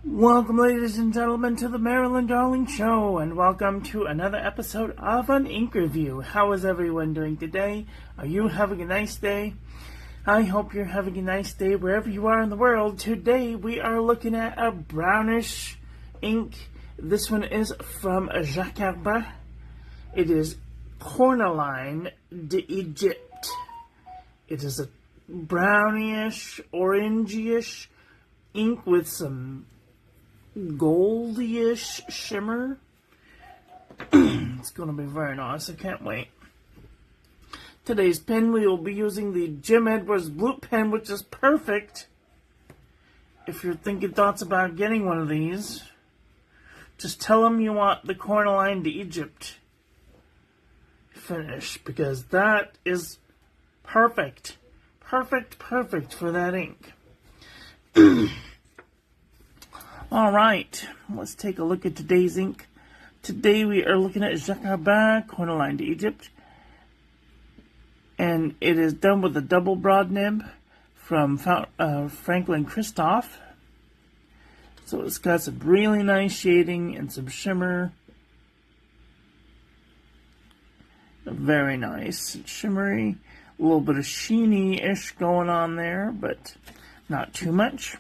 Welcome, ladies and gentlemen, to the Marilyn Darling Show, and welcome to another episode of an ink review. How is everyone doing today? Are you having a nice day? I hope you're having a nice day wherever you are in the world. Today we are looking at a brownish ink. This one is from Jacques Herbin. It is Cornaline d'Egypte. It is a brownish, orangey-ish ink with some goldyish shimmer. It's going to be very nice. I can't wait. Today's pen, we will be using the Jim Edwards Blue pen, which is perfect if you're thinking thoughts about getting one of these. Just tell them you want the Cornaline d'Egypte finish, because that is perfect. Perfect for that ink. Alright, let's take a look at today's ink. Today we are looking at Jacques Herbin Cornaline d'Egypte. And it is done with a double broad nib from Franklin Christoph. So it's got some really nice shading and some shimmer. Very nice. Shimmery. A little bit of sheeny-ish going on there, but not too much.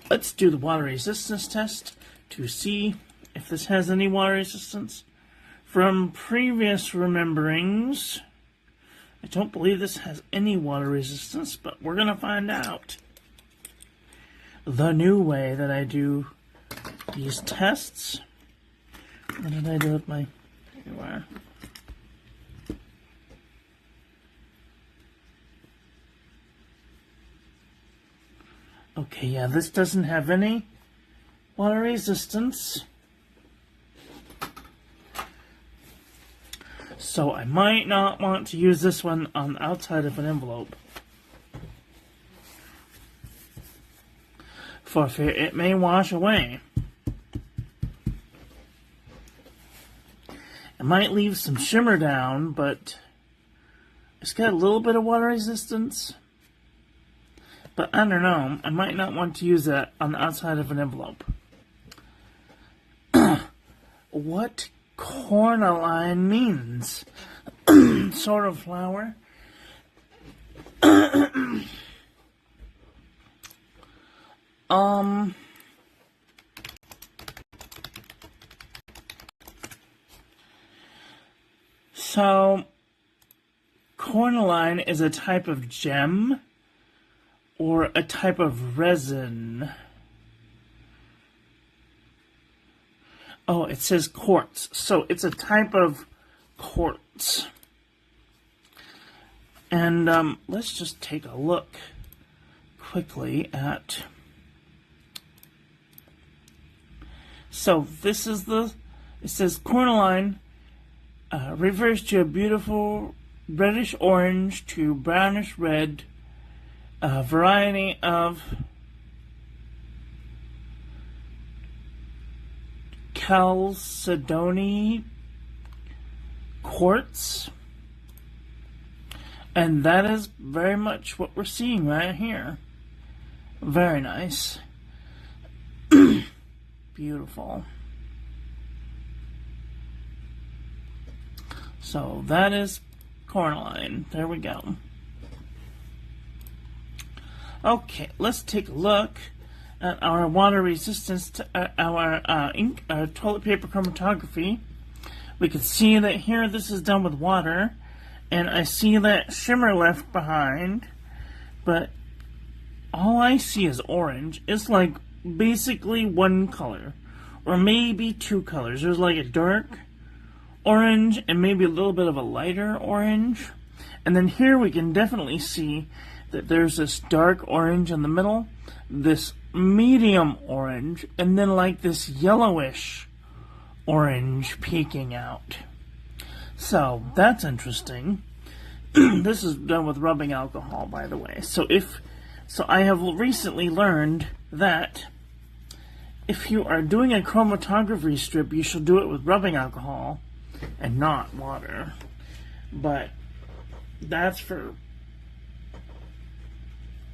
Let's do the water resistance test to see if this has any water resistance. From previous rememberings, I don't believe this has any water resistance, but we're going to find out. The new way that I do these tests. What did I do with my... Here you are. Okay, yeah, this doesn't have any water resistance. So I might not want to use this one on the outside of an envelope, for fear it may wash away. It might leave some shimmer down, but it's got a little bit of water resistance. But I don't know, I might not want to use that on the outside of an envelope. What cornaline means? Sort of flower. So, cornaline is a type of gem or a type of resin. Oh, it says quartz. So it's a type of quartz. And let's just take a look quickly at... So this is the... It says cornaline refers to a beautiful reddish orange to brownish red variety of chalcedony quartz, and that is very much what we're seeing right here. Very nice. Beautiful. So that is cornaline. There we go. Okay, let's take a look at our water resistance to our ink, our toilet paper chromatography. We can see that here this is done with water, and I see that shimmer left behind, but all I see is orange. It's like basically one color, or maybe two colors. There's like a dark orange and maybe a little bit of a lighter orange, and then here we can definitely see that there's this dark orange in the middle, this medium orange, and then like this yellowish orange peeking out. So that's interesting. This is done with rubbing alcohol, by the way. So I have recently learned that if you are doing a chromatography strip, you should do it with rubbing alcohol and not water. But that's for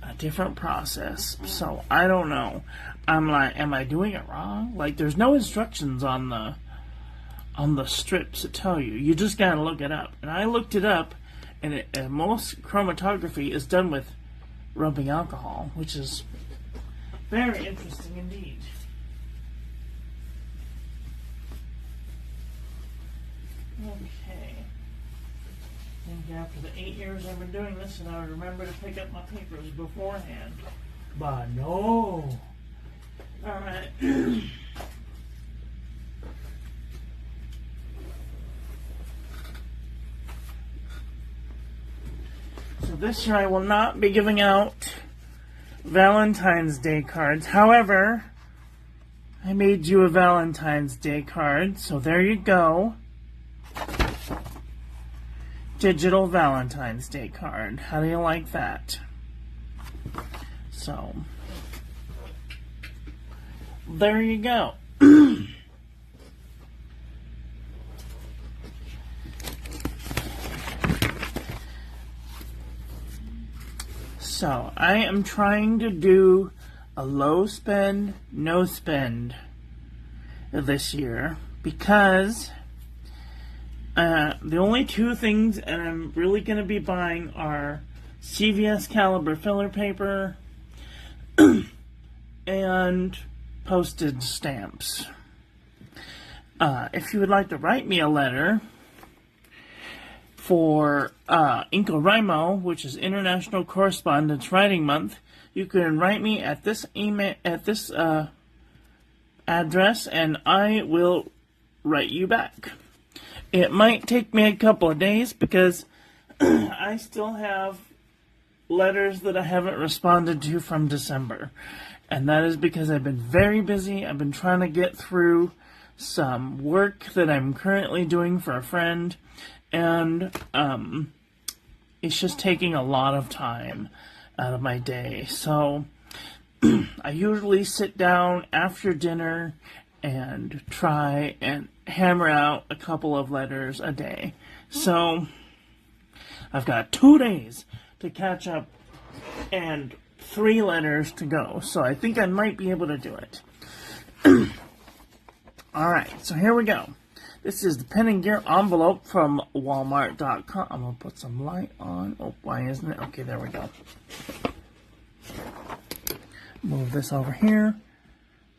a different process. So I don't know. I'm like, am I doing it wrong? Like, there's no instructions on the strips that tell you. You just gotta look it up. And I looked it up, and most chromatography is done with rubbing alcohol, which is very interesting indeed. Okay. I think after the 8 years I've been doing this, and I would remember to pick up my papers beforehand. But no. Alright. So this year I will not be giving out Valentine's Day cards. However, I made you a Valentine's Day card, so there you go. Digital Valentine's Day card. How do you like that? So, there you go. So, I am trying to do a low spend, no spend this year because the only two things that I'm really going to be buying are CVS caliber filler paper and postage stamps. If you would like to write me a letter for Inco which is International Correspondence Writing Month, you can write me at this email, at this address, and I will write you back. It might take me a couple of days because I still have letters that I haven't responded to from December. And that is because I've been very busy. I've been trying to get through some work that I'm currently doing for a friend. And it's just taking a lot of time out of my day. So I usually sit down after dinner and try and hammer out a couple of letters a day. So I've got 2 days to catch up and 3 letters to go. So I think I might be able to do it. Alright, so here we go. This is the Pen and Gear envelope from Walmart.com. I'm going to put some light on. Oh, why isn't it? Okay, there we go. Move this over here.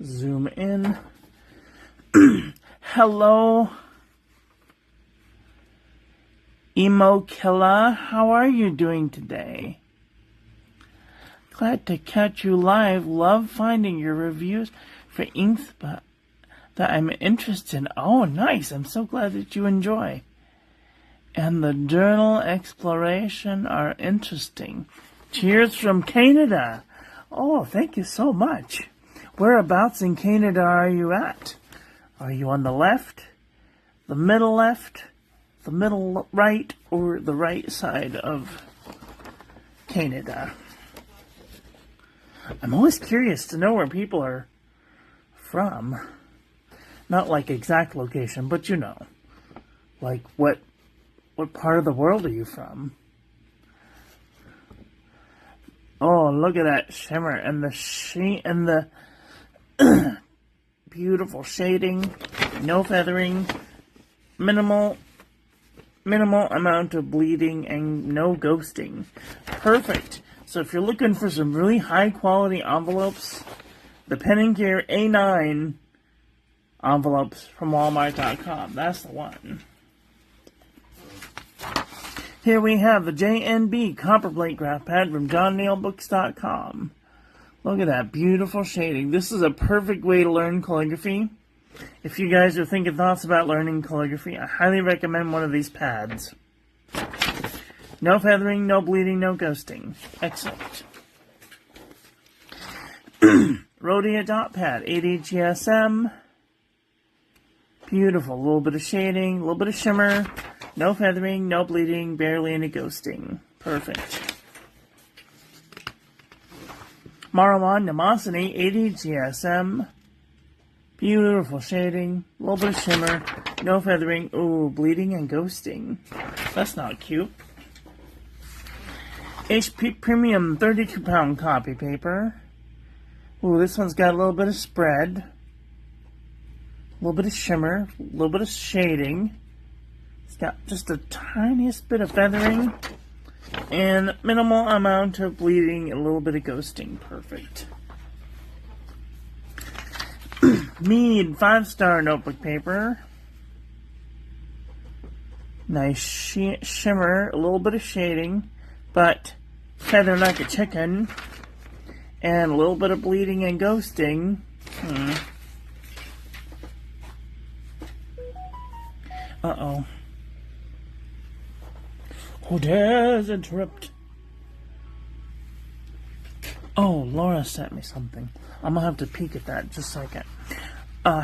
Zoom in. Hello, Emo Killa. How are you doing today? Glad to catch you live. Love finding your reviews for inks that I'm interested in. Oh, nice. I'm so glad that you enjoy. And the journal exploration are interesting. Cheers from Canada. Oh, thank you so much. Whereabouts in Canada are you at? Are you on the left, the middle right, or the right side of Canada? I'm always curious to know where people are from. Not like exact location, but you know. Like what part of the world are you from? Oh, look at that shimmer and the beautiful shading, no feathering, minimal amount of bleeding, and no ghosting. Perfect. So if you're looking for some really high quality envelopes, the Pen and Gear A9 envelopes from Walmart.com. That's the one. Here we have the JNB Copperplate Graph Pad from JohnNeilBooks.com. Look at that beautiful shading. This is a perfect way to learn calligraphy. If you guys are thinking thoughts about learning calligraphy, I highly recommend one of these pads. No feathering, no bleeding, no ghosting. Excellent. Rhodia Dot Pad, 80 GSM. Beautiful. A little bit of shading, a little bit of shimmer. No feathering, no bleeding, barely any ghosting. Perfect. Marlon Nemosity, 80 GSM. Beautiful shading, a little bit of shimmer, no feathering. Ooh, bleeding and ghosting. That's not cute. HP Premium 32-pound copy paper. Ooh, this one's got a little bit of spread, a little bit of shimmer, a little bit of shading. It's got just the tiniest bit of feathering and minimal amount of bleeding, a little bit of ghosting. Perfect. Mead 5-star notebook paper. Nice shimmer, a little bit of shading, but feather like a chicken, and a little bit of bleeding and ghosting. Uh-oh. Who dares interrupt? Oh, Laura sent me something. I'm gonna have to peek at that just a second.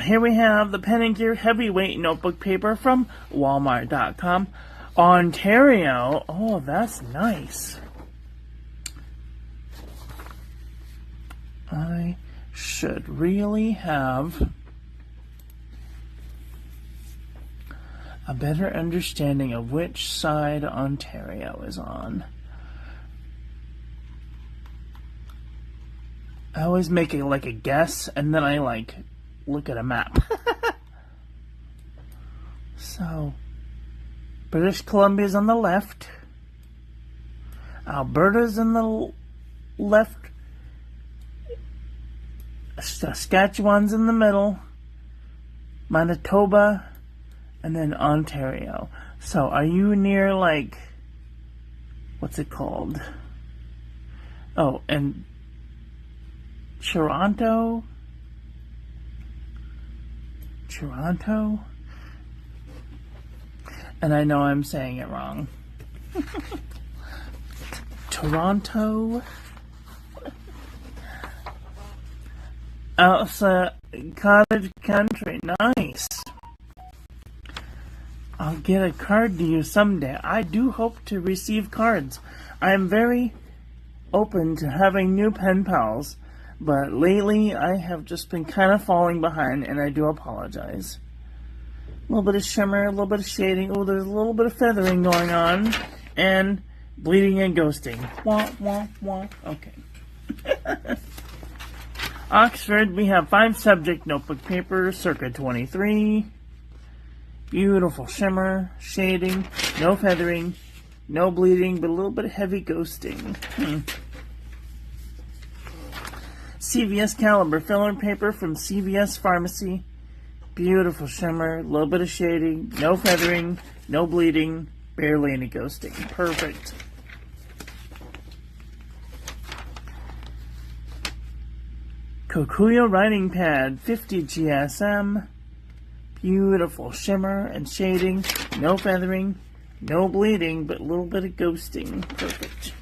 Here we have the Pen & Gear Heavyweight Notebook Paper from Walmart.com. Ontario. Oh, that's nice. I should really have a better understanding of which side Ontario is on. I always make it like a guess, and then I look at a map. So, British Columbia's on the left. Alberta's on the left. Saskatchewan's in the middle. Manitoba, and then Ontario. So, are you near, what's it called? Oh, and Toronto? And I know I'm saying it wrong. Toronto? Outside cottage country. Nice. I'll get a card to you someday. I do hope to receive cards. I am very open to having new pen pals, but lately I have just been kind of falling behind, and I do apologize. A little bit of shimmer, a little bit of shading. Oh, there's a little bit of feathering going on, and bleeding and ghosting. Wah, wah, wah. Okay. Oxford, we have 5-subject notebook paper, circa 23. Beautiful shimmer, shading, no feathering, no bleeding, but a little bit of heavy ghosting. CVS Caliber filler paper from CVS Pharmacy. Beautiful shimmer, a little bit of shading, no feathering, no bleeding, barely any ghosting. Perfect. Kokuyo writing pad, 50 GSM. Beautiful shimmer and shading, no feathering, no bleeding, but a little bit of ghosting. Perfect.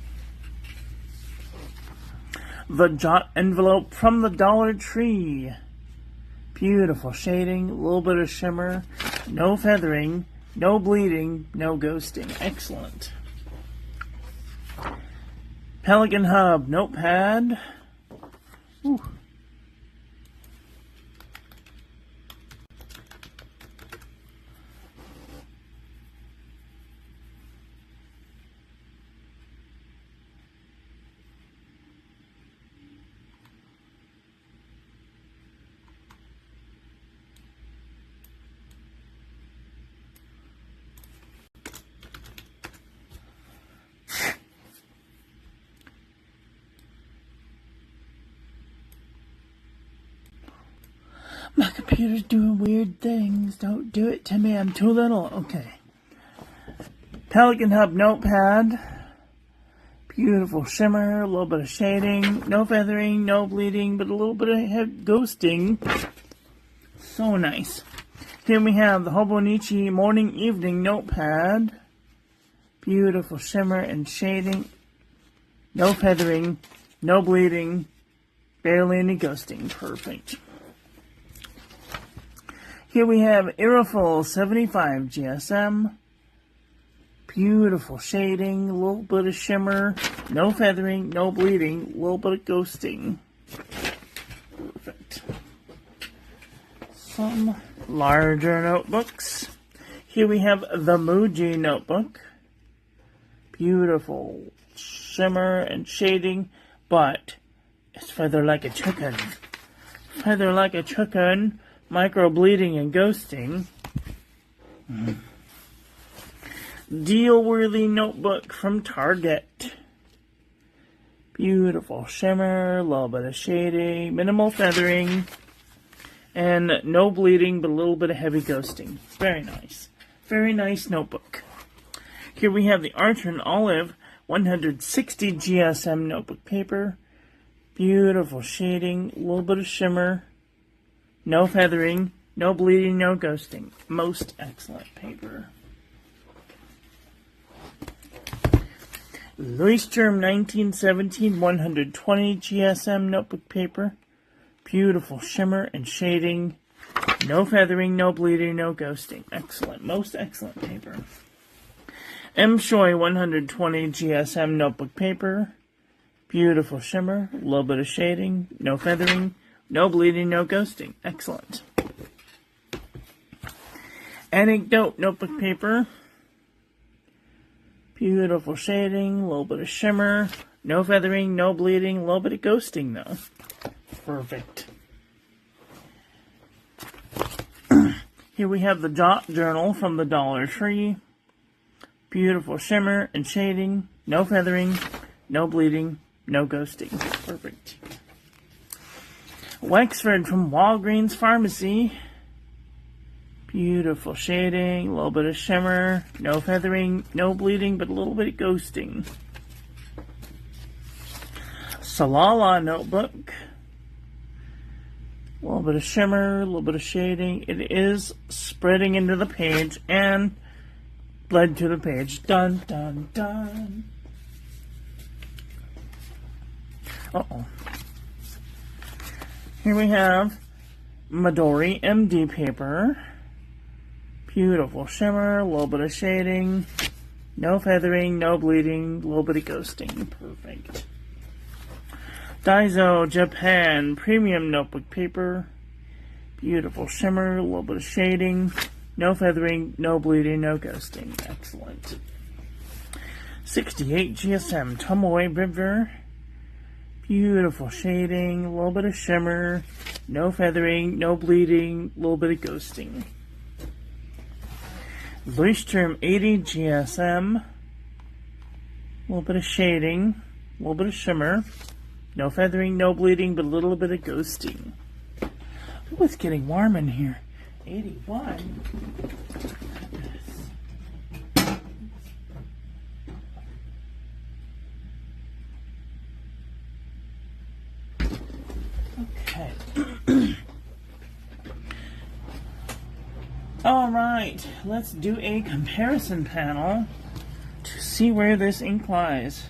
The Jot envelope from the Dollar Tree. Beautiful shading, a little bit of shimmer, no feathering, no bleeding, no ghosting. Excellent. Pelican Hub notepad. Ooh. My computer's doing weird things. Don't do it to me. I'm too little. Okay. Pelican Hub notepad. Beautiful shimmer. A little bit of shading. No feathering. No bleeding. But a little bit of ghosting. So nice. Here we have the Hobonichi morning evening notepad. Beautiful shimmer and shading. No feathering. No bleeding. Barely any ghosting. Perfect. Here we have Aerofil 75 GSM. Beautiful shading, a little bit of shimmer, no feathering, no bleeding, a little bit of ghosting. Perfect. Some larger notebooks. Here we have the Muji notebook. Beautiful shimmer and shading, but it's feather like a chicken. Feather like a chicken, micro bleeding and ghosting. Deal-worthy notebook from Target. Beautiful shimmer, a little bit of shading, minimal feathering, and no bleeding, but a little bit of heavy ghosting. Very nice. Very nice notebook. Here we have the Archer and Olive 160 GSM notebook paper. Beautiful shading, a little bit of shimmer, no feathering, no bleeding, no ghosting. Most excellent paper. Louis Germ 1917 120 GSM notebook paper. Beautiful shimmer and shading. No feathering, no bleeding, no ghosting. Excellent. Most excellent paper. M. Shoy 120 GSM notebook paper. Beautiful shimmer. A little bit of shading. No feathering, no bleeding, no ghosting. Excellent. Anecdote notebook paper. Beautiful shading, a little bit of shimmer, no feathering, no bleeding, a little bit of ghosting though. Perfect. Here we have the Jot Journal from the Dollar Tree. Beautiful shimmer and shading, no feathering, no bleeding, no ghosting. Perfect. Wexford from Walgreens Pharmacy. Beautiful shading, a little bit of shimmer, no feathering, no bleeding, but a little bit of ghosting. Salala notebook. A little bit of shimmer, a little bit of shading. It is spreading into the page and bled to the page. Dun, dun, dun. Uh-oh. Here we have Midori MD paper. Beautiful shimmer, a little bit of shading, no feathering, no bleeding, a little bit of ghosting. Perfect. Daiso Japan Premium Notebook Paper. Beautiful shimmer, a little bit of shading, no feathering, no bleeding, no ghosting. Excellent. 68 GSM Tomoe River. Beautiful shading, a little bit of shimmer, no feathering, no bleeding, a little bit of ghosting. Louis Germ 80 GSM, a little bit of shading, a little bit of shimmer, no feathering, no bleeding, but a little bit of ghosting. Ooh, it's getting warm in here. 81. Okay. Alright, let's do a comparison panel to see where this ink lies.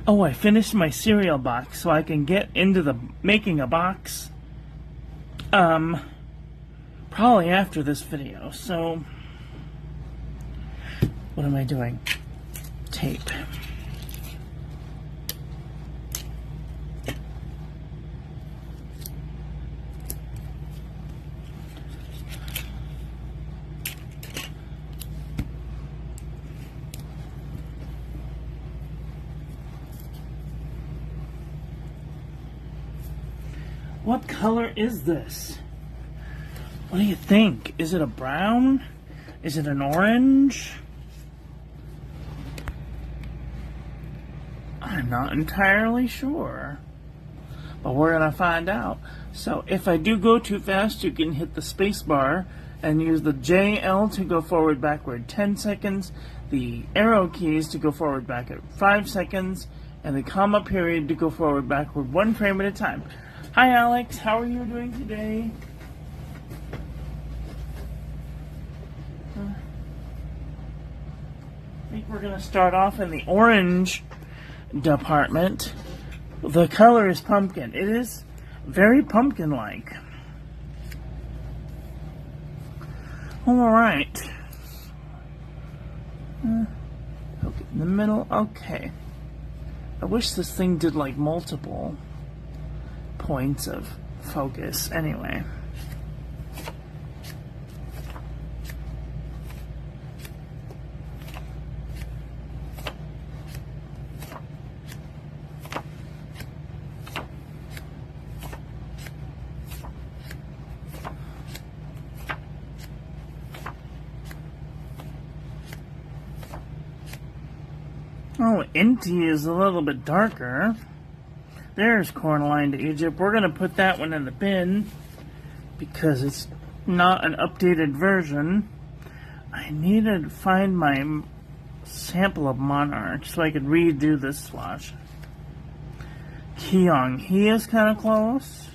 Oh, I finished my cereal box, so I can get into the making a box probably after this video. So what am I doing? Tape. What color is this? What do you think? Is it a brown? Is it an orange? I'm not entirely sure. But we're going to find out. So if I do go too fast, you can hit the space bar and use the JL to go forward backward 10 seconds, the arrow keys to go forward back at 5 seconds, and the comma period to go forward backward 1 frame at a time. Hi Alex, how are you doing today? I think we're going to start off in the orange department. The color is pumpkin. It is very pumpkin-like. Alright. Okay, in the middle, okay. I wish this thing did like multiple points of focus. Anyway. Inti is a little bit darker. There's Cornaline to Egypt. We're going to put that one in the bin because it's not an updated version. I need to find my sample of Monarch so I could redo this swatch. Kyong, he is kind of close.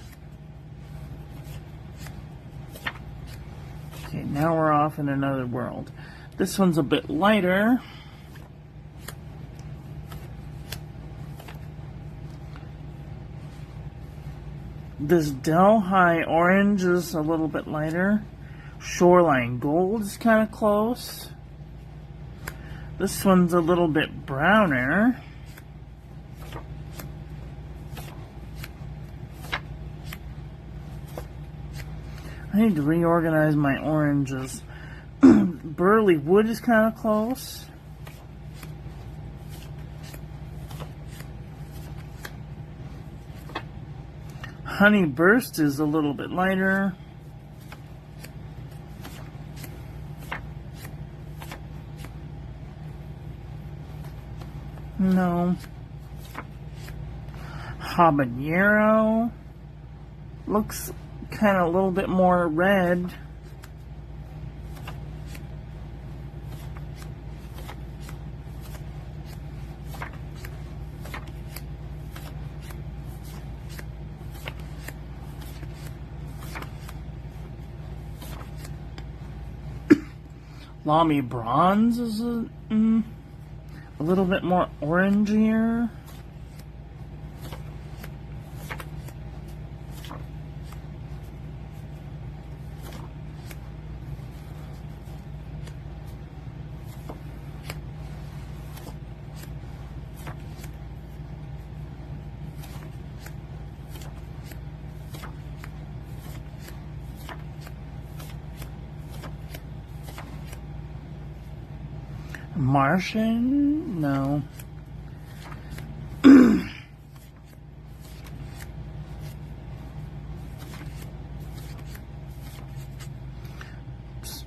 Okay, now we're off in another world. This one's a bit lighter. This Delhi orange is a little bit lighter. Shoreline gold is kind of close. This one's a little bit browner. I need to reorganize my oranges. Burley wood is kind of close. Honey Burst is a little bit lighter. No. Habanero looks kind of a little bit more red. Lamy Bronze is a little bit more orangier. Martian? No.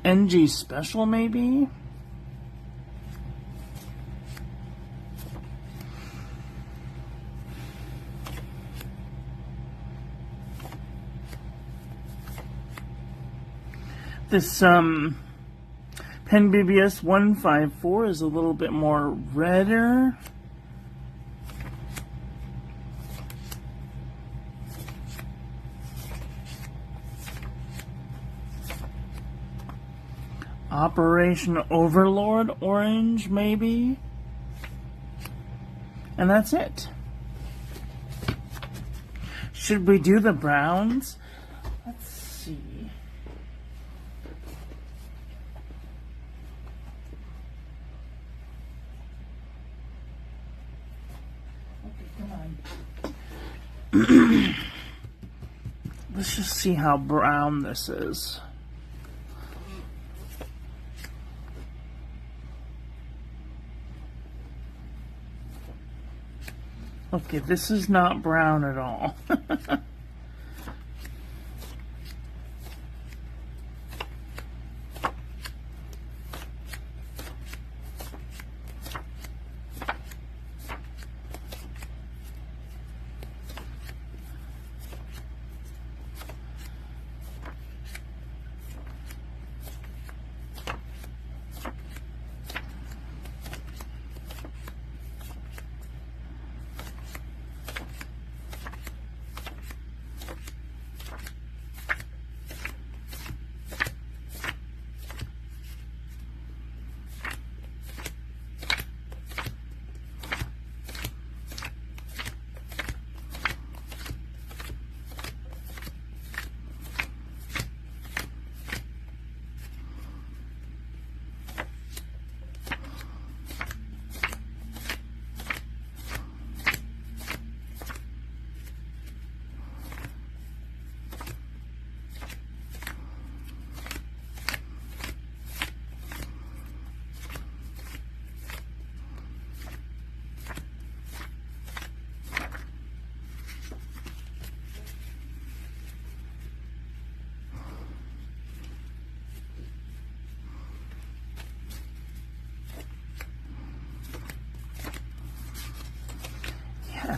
NG Special, maybe? This, Pen BBS 154 is a little bit more redder. Operation Overlord orange, maybe? And that's it. Should we do the browns? Let's see. Let's just see how brown this is. Okay, this is not brown at all.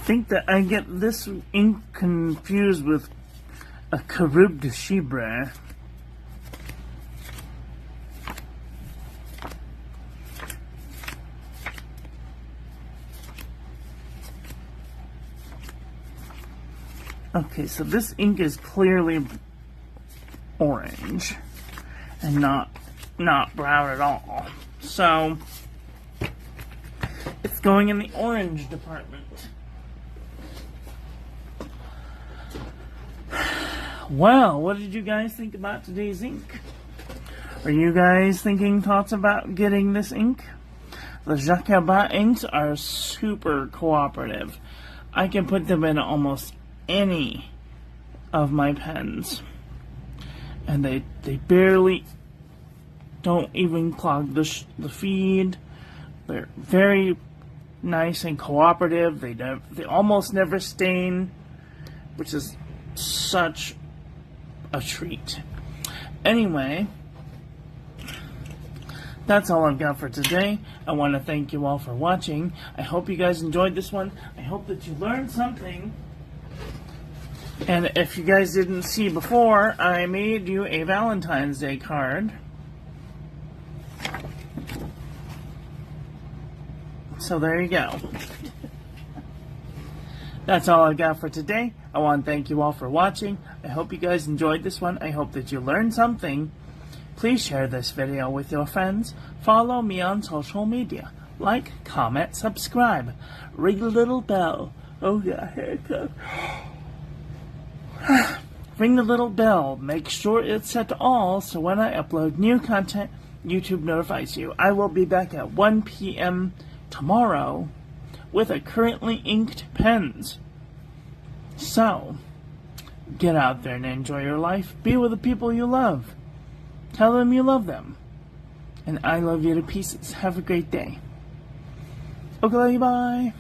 think that I get this ink confused with a Carib de Chibre. Okay, so this ink is clearly orange and not brown at all. So it's going in the orange department. Well, what did you guys think about today's ink? Are you guys thinking thoughts about getting this ink? The Jacquard inks are super cooperative. I can put them in almost any of my pens, and they barely don't even clog the feed. They're very nice and cooperative. They almost never stain, which is such a treat. Anyway, that's all I've got for today. I want to thank you all for watching. I hope you guys enjoyed this one. I hope that you learned something. And if you guys didn't see before, I made you a Valentine's Day card. So there you go. That's all I got for today. I want to thank you all for watching. I hope you guys enjoyed this one. I hope that you learned something. Please share this video with your friends. Follow me on social media. Like, comment, subscribe. Ring the little bell. Oh yeah, here it comes. Ring the little bell. Make sure it's set to all so when I upload new content, YouTube notifies you. I will be back at 1 p.m. tomorrow with a currently inked pens. So, get out there and enjoy your life. Be with the people you love. Tell them you love them. And I love you to pieces. Have a great day. Okay, bye.